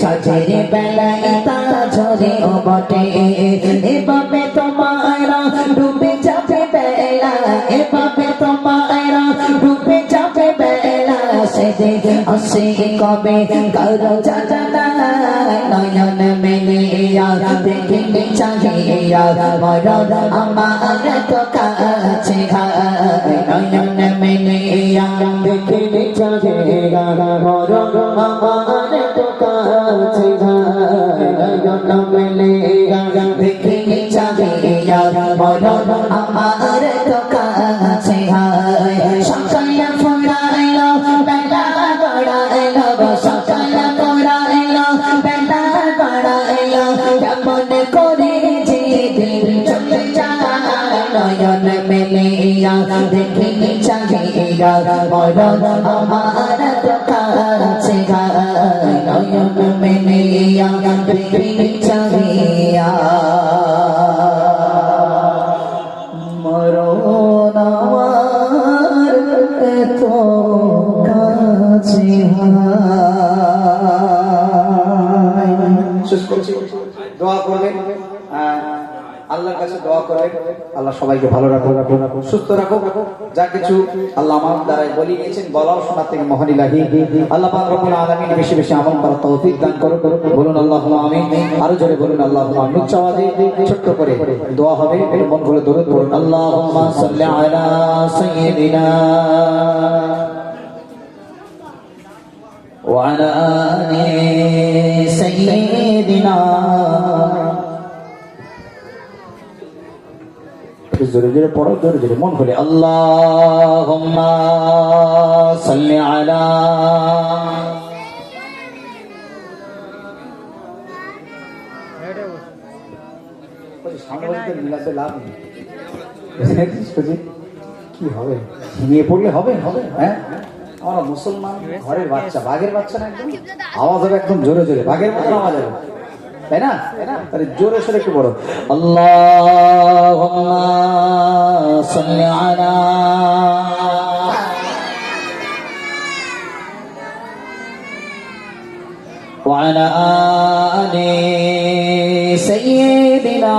সাজের বেলায় তারা ঝরে ও বটে এভাবে তোমারা ডুবে যাবে বেলা এভাবে তোমারা ডুবে যাবে বেলা সেদিন আসে কবে কারো জানা নয়ন মেলিয়া দেখিলে চাহিয়া মরণ আমার তো কাছে নয়ন মেলিয়া দেখিলে চাহিয়া মরণ আমার তো কাছে নয়ন মেলিয়া দেখিলে চাহিয়া মরণ আমার তো কাছে সকালে ফোরাইলো বেলা গড়াইলো সকালে ফোরাইলো বেলা গড়াইলো কেমন করে যে দিন চলে যায় নয়ন মেলিয়া দেখিলে চাহিয়া মরণ আমার তো কাছে নয়ন মেলিয়া দেখিলে চাহিয়া মরণ আমার তো কাছে দোয়া করবেন আল্লাহর কাছে দোয়া করবেন আল্লাহ সবাইকে ভালো রাখো সুস্থ রাখো যা কিছু আল্লাহ আমার দ্বারাই বলি গেছেন বলাও শোনা থেকে মহান ইলাহি আল্লাহ পাক রব্বুল আলামিন বেশি বেশি আমল করার তৌফিক দান করো বলুন আল্লাহুম্মা আমিন আরো জোরে বলুন আল্লাহুম্মা আমিন উচ্চ আওয়াজে ছোট্ট করে দোয়া হবে মন খুলে দরুদ পড়ুন আল্লাহুম্মা সাল্লি আলা সাইয়্যিদিনা ওয়া আলা আলি সাইয়্যিদিনা জোরে জোরে পড়ো জোরে জোরে মন খুলে আল্লাহুম্মা সাল্লি আলা মিলাতে লাভ নেই কি হবে নিয়ে পড়লে হবে হবে হ্যাঁ আমরা মুসলমান ঘরের বাচ্চা বাঘের বাচ্চা না একদম আওয়াজ হবে একদম জোরে জোরে বাঘের মতো আওয়াজ হবে তাই না তাহলে জোরে সরে একটু বড় আল্লাহুম্মা সাল্লি আলা ওয়া আলা আলি সাইয়্যিদিনা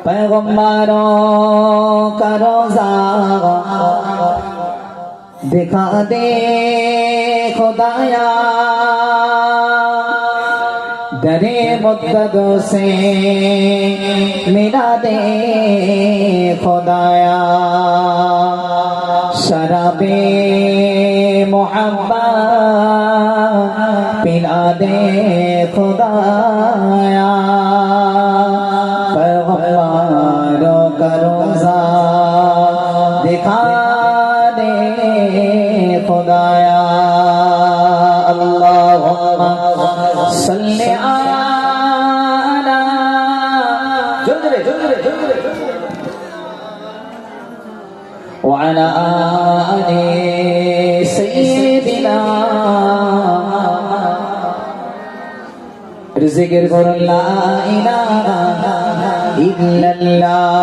पैगंबरों का रोजा दिखा दे खुदाया दरे मुद्दतों से मिला दे खुदाया शराबे मोहब्बत पिला दे खुदाया पैगंबरों का रोजा दिखा दे खुदाया अल्लाहुम्मा सल्ली अला जोरे जोरे जोरे व अला आलि सय्यिदिना जिक्र करो ला इलाहा इल्लल्लाह।